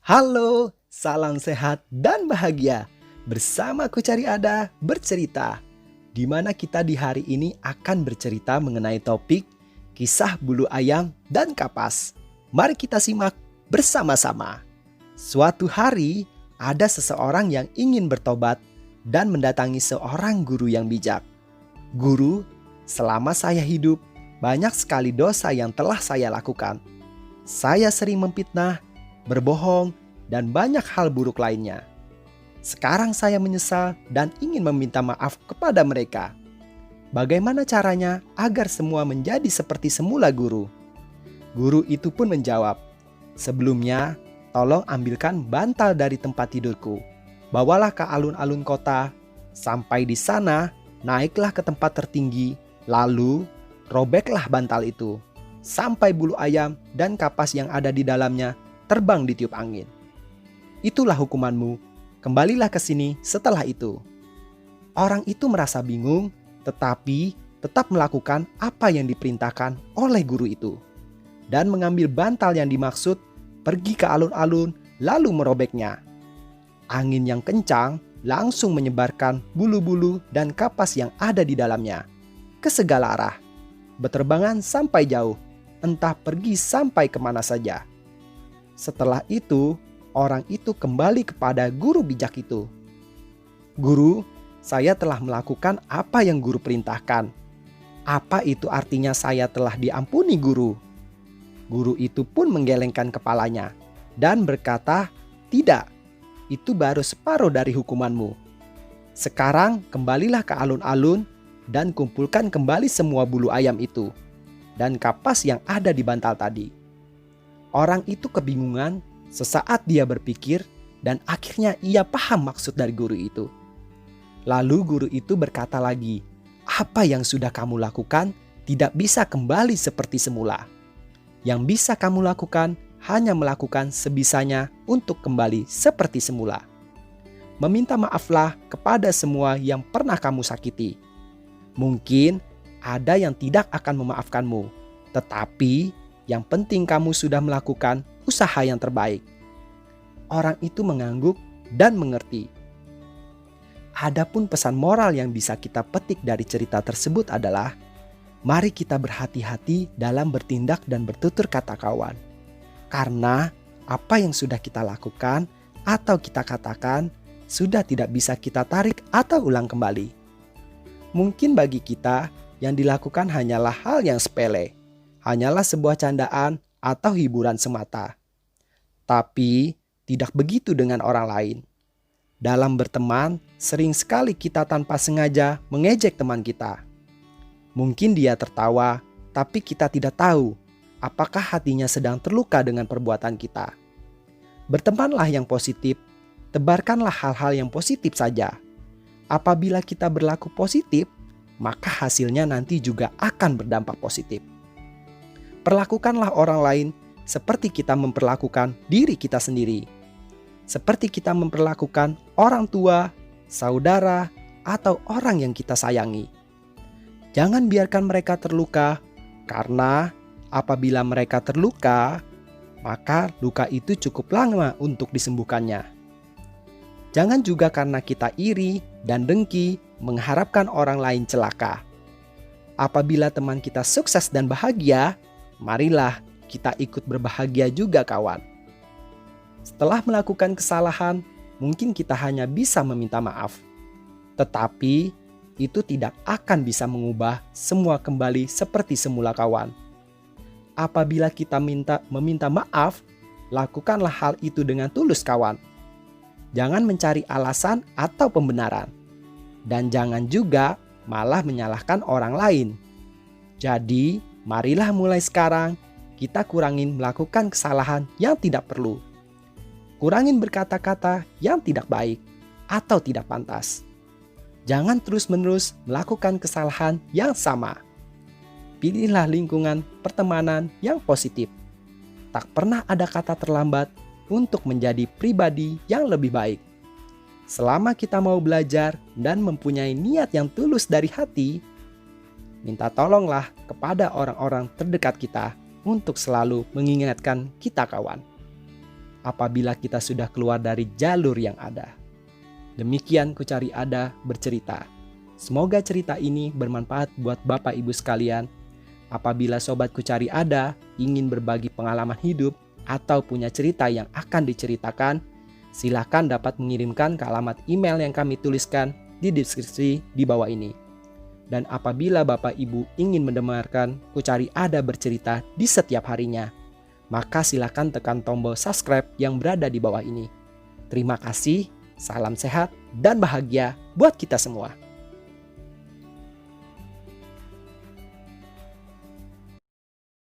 Halo, salam sehat dan bahagia. Bersama Ku Cari Ada bercerita, di mana kita di hari ini akan bercerita mengenai topik kisah bulu ayam dan kapas. Mari kita simak bersama-sama. Suatu hari, ada seseorang yang ingin bertobat dan mendatangi seorang guru yang bijak. Guru, selama saya hidup, banyak sekali dosa yang telah saya lakukan. Saya sering memfitnah, berbohong, dan banyak hal buruk lainnya. Sekarang saya menyesal dan ingin meminta maaf kepada mereka. Bagaimana caranya agar semua menjadi seperti semula, guru? Guru itu pun menjawab, "Sebelumnya, tolong ambilkan bantal dari tempat tidurku. Bawalah ke alun-alun kota. Sampai di sana, naiklah ke tempat tertinggi. Lalu, robeklah bantal itu. Sampai bulu ayam dan kapas yang ada di dalamnya terbang ditiup angin. Itulah hukumanmu. Kembalilah ke sini setelah itu." Orang itu merasa bingung, tetapi tetap melakukan apa yang diperintahkan oleh guru itu. Dan mengambil bantal yang dimaksud, pergi ke alun-alun, lalu merobeknya. Angin yang kencang langsung menyebarkan bulu-bulu dan kapas yang ada di dalamnya ke segala arah. Berterbangan sampai jauh, entah pergi sampai kemana saja. Setelah itu, orang itu kembali kepada guru bijak itu. "Guru, saya telah melakukan apa yang guru perintahkan. Apa itu artinya saya telah diampuni, guru?" Guru itu pun menggelengkan kepalanya dan berkata, "Tidak, itu baru separuh dari hukumanmu. Sekarang kembalilah ke alun-alun dan kumpulkan kembali semua bulu ayam itu dan kapas yang ada di bantal tadi." Orang itu kebingungan. Sesaat dia berpikir dan akhirnya ia paham maksud dari guru itu. Lalu guru itu berkata lagi, "Apa yang sudah kamu lakukan tidak bisa kembali seperti semula. Yang bisa kamu lakukan hanya melakukan sebisanya untuk kembali seperti semula. Meminta maaflah kepada semua yang pernah kamu sakiti. Mungkin ada yang tidak akan memaafkanmu, tetapi yang penting kamu sudah melakukan usaha yang terbaik." Orang itu mengangguk dan mengerti. Adapun pesan moral yang bisa kita petik dari cerita tersebut adalah, mari kita berhati-hati dalam bertindak dan bertutur kata kawan. Karena apa yang sudah kita lakukan atau kita katakan sudah tidak bisa kita tarik atau ulang kembali. Mungkin bagi kita yang dilakukan hanyalah hal yang sepele, hanyalah sebuah candaan atau hiburan semata. Tapi tidak begitu dengan orang lain. Dalam berteman, sering sekali kita tanpa sengaja mengejek teman kita. Mungkin dia tertawa, tapi kita tidak tahu apakah hatinya sedang terluka dengan perbuatan kita. Bertemanlah yang positif, tebarkanlah hal-hal yang positif saja. Apabila kita berlaku positif, maka hasilnya nanti juga akan berdampak positif. Perlakukanlah orang lain seperti kita memperlakukan diri kita sendiri. Seperti kita memperlakukan orang tua, saudara, atau orang yang kita sayangi. Jangan biarkan mereka terluka, karena apabila mereka terluka, maka luka itu cukup lama untuk disembuhkannya. Jangan juga karena kita iri dan dengki mengharapkan orang lain celaka. Apabila teman kita sukses dan bahagia, marilah kita ikut berbahagia juga, kawan. Setelah melakukan kesalahan, mungkin kita hanya bisa meminta maaf. Tetapi itu tidak akan bisa mengubah semua kembali seperti semula, kawan. Apabila kita meminta maaf, lakukanlah hal itu dengan tulus, kawan. Jangan mencari alasan atau pembenaran. Dan jangan juga malah menyalahkan orang lain. Jadi, marilah mulai sekarang kita kurangin melakukan kesalahan yang tidak perlu. Kurangin berkata-kata yang tidak baik atau tidak pantas. Jangan terus-menerus melakukan kesalahan yang sama. Pilihlah lingkungan pertemanan yang positif. Tak pernah ada kata terlambat untuk menjadi pribadi yang lebih baik. Selama kita mau belajar dan mempunyai niat yang tulus dari hati, minta tolonglah kepada orang-orang terdekat kita untuk selalu mengingatkan kita, kawan. apabila kita sudah keluar dari jalur yang ada. Demikian Ku Cari Ada bercerita. Semoga cerita ini bermanfaat buat Bapak Ibu sekalian. Apabila Sobat Ku Cari Ada ingin berbagi pengalaman hidup atau punya cerita yang akan diceritakan, silakan dapat mengirimkan ke alamat email yang kami tuliskan di deskripsi di bawah ini. Dan apabila Bapak Ibu ingin mendengarkan Ku Cari Ada bercerita di setiap harinya, maka silakan tekan tombol subscribe yang berada di bawah ini. Terima kasih, salam sehat dan bahagia buat kita semua.